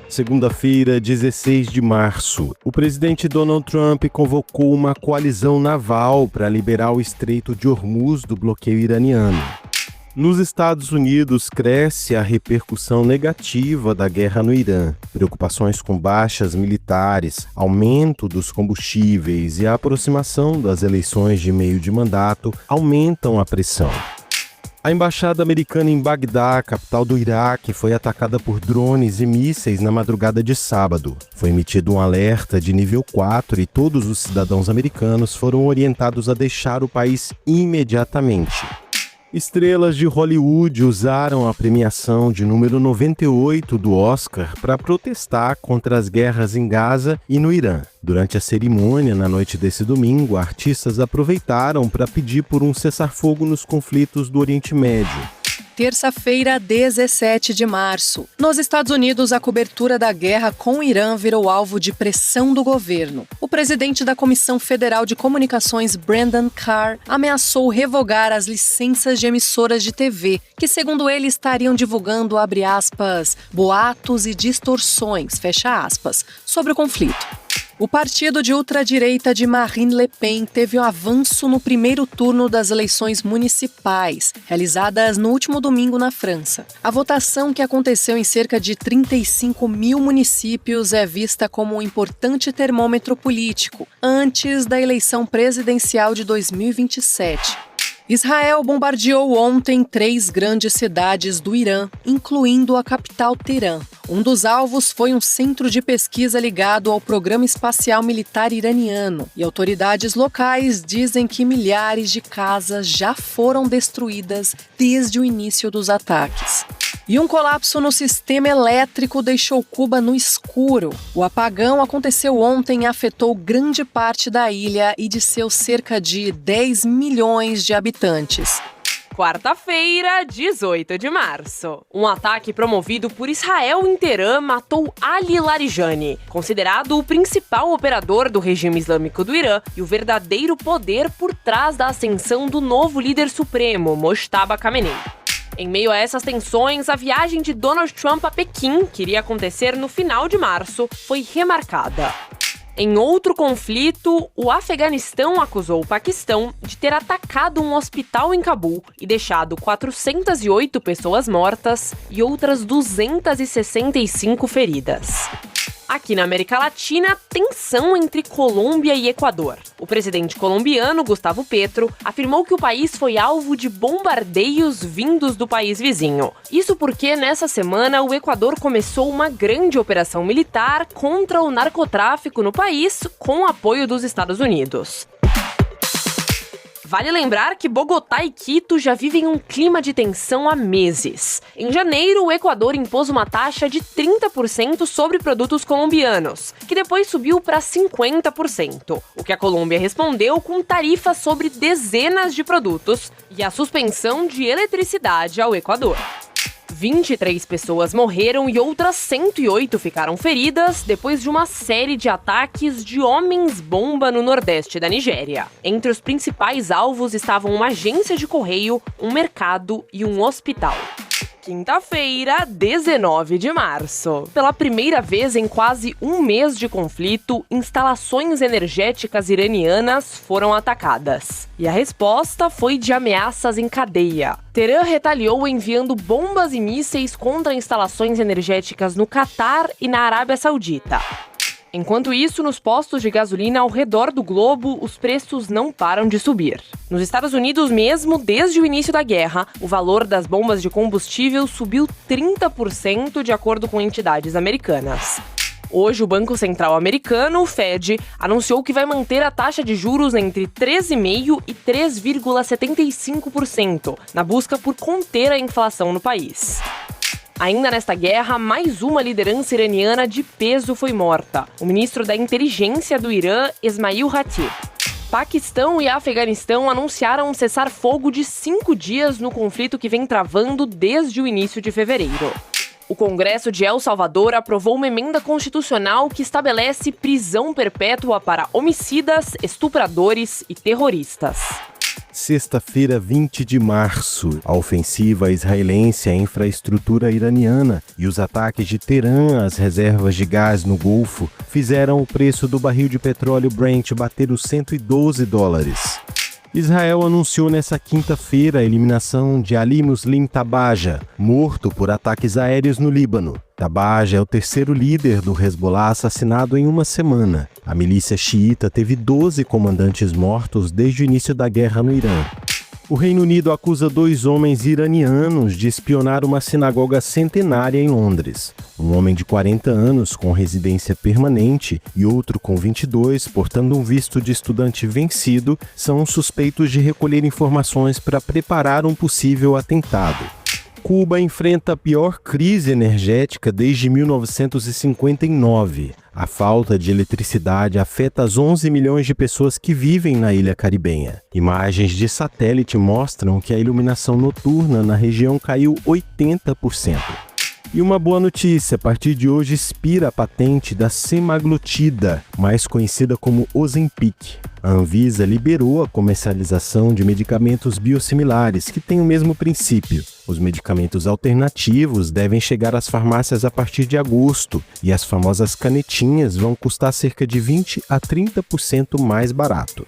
Segunda-feira, 16 de março, o presidente Donald Trump convocou uma coalizão naval para liberar o Estreito de Hormuz do bloqueio iraniano. Nos Estados Unidos, cresce a repercussão negativa da guerra no Irã. Preocupações com baixas militares, aumento dos combustíveis e a aproximação das eleições de meio de mandato aumentam a pressão. A embaixada americana em Bagdá, capital do Iraque, foi atacada por drones e mísseis na madrugada de sábado. Foi emitido um alerta de nível 4 e todos os cidadãos americanos foram orientados a deixar o país imediatamente. Estrelas de Hollywood usaram a premiação de número 98 do Oscar para protestar contra as guerras em Gaza e no Irã. Durante a cerimônia, na noite desse domingo, artistas aproveitaram para pedir por um cessar-fogo nos conflitos do Oriente Médio. Terça-feira, 17 de março. Nos Estados Unidos, a cobertura da guerra com o Irã virou alvo de pressão do governo. O presidente da Comissão Federal de Comunicações, Brendan Carr, ameaçou revogar as licenças de emissoras de TV, que, segundo ele, estariam divulgando, abre aspas, boatos e distorções, fecha aspas, sobre o conflito. O partido de ultradireita de Marine Le Pen teve um avanço no primeiro turno das eleições municipais, realizadas no último domingo na França. A votação, que aconteceu em cerca de 35 mil municípios, é vista como um importante termômetro político, antes da eleição presidencial de 2027. Israel bombardeou ontem 3 grandes cidades do Irã, incluindo a capital Teherã. Um dos alvos foi um centro de pesquisa ligado ao programa espacial militar iraniano, e autoridades locais dizem que milhares de casas já foram destruídas desde o início dos ataques. E um colapso no sistema elétrico deixou Cuba no escuro. O apagão aconteceu ontem e afetou grande parte da ilha e de seus cerca de 10 milhões de habitantes. Quarta-feira, 18 de março. Um ataque promovido por Israel em Teherã matou Ali Larijani, considerado o principal operador do regime islâmico do Irã e o verdadeiro poder por trás da ascensão do novo líder supremo, Mojtaba Khamenei. Em meio a essas tensões, a viagem de Donald Trump a Pequim, que iria acontecer no final de março, foi remarcada. Em outro conflito, o Afeganistão acusou o Paquistão de ter atacado um hospital em Cabul e deixado 408 pessoas mortas e outras 265 feridas. Aqui na América Latina, tensão entre Colômbia e Equador. O presidente colombiano, Gustavo Petro, afirmou que o país foi alvo de bombardeios vindos do país vizinho. Isso porque, nessa semana, o Equador começou uma grande operação militar contra o narcotráfico no país, com o apoio dos Estados Unidos. Vale lembrar que Bogotá e Quito já vivem um clima de tensão há meses. Em janeiro, o Equador impôs uma taxa de 30% sobre produtos colombianos, que depois subiu para 50%, o que a Colômbia respondeu com tarifas sobre dezenas de produtos e a suspensão de eletricidade ao Equador. 23 pessoas morreram e outras 108 ficaram feridas depois de uma série de ataques de homens-bomba no nordeste da Nigéria. Entre os principais alvos estavam uma agência de correio, um mercado e um hospital. Quinta-feira, 19 de março. Pela primeira vez em quase um mês de conflito, instalações energéticas iranianas foram atacadas. E a resposta foi de ameaças em cadeia. Teherã retaliou enviando bombas e mísseis contra instalações energéticas no Catar e na Arábia Saudita. Enquanto isso, nos postos de gasolina ao redor do globo, os preços não param de subir. Nos Estados Unidos mesmo, desde o início da guerra, o valor das bombas de combustível subiu 30% de acordo com entidades americanas. Hoje, o Banco Central americano, o Fed, anunciou que vai manter a taxa de juros entre 3,5% e 3,75%, na busca por conter a inflação no país. Ainda nesta guerra, mais uma liderança iraniana de peso foi morta. O ministro da Inteligência do Irã, Esmail Hatib. Paquistão e Afeganistão anunciaram um cessar-fogo de 5 dias no conflito que vem travando desde o início de fevereiro. O Congresso de El Salvador aprovou uma emenda constitucional que estabelece prisão perpétua para homicidas, estupradores e terroristas. Sexta-feira, 20 de março, a ofensiva israelense à infraestrutura iraniana e os ataques de Teherã às reservas de gás no Golfo fizeram o preço do barril de petróleo Brent bater os $112. Israel anunciou nesta quinta-feira a eliminação de Ali Muslim Tabaja, morto por ataques aéreos no Líbano. Tabaja é o terceiro líder do Hezbollah assassinado em uma semana. A milícia xiita teve 12 comandantes mortos desde o início da guerra no Irã. O Reino Unido acusa 2 homens iranianos de espionar uma sinagoga centenária em Londres. Um homem de 40 anos com residência permanente e outro com 22, portando um visto de estudante vencido, são suspeitos de recolher informações para preparar um possível atentado. Cuba enfrenta a pior crise energética desde 1959. A falta de eletricidade afeta as 11 milhões de pessoas que vivem na ilha caribenha. Imagens de satélite mostram que a iluminação noturna na região caiu 80%. E uma boa notícia, a partir de hoje expira a patente da semaglutida, mais conhecida como Ozempic. A Anvisa liberou a comercialização de medicamentos biosimilares que têm o mesmo princípio. Os medicamentos alternativos devem chegar às farmácias a partir de agosto e as famosas canetinhas vão custar cerca de 20 a 30% mais barato.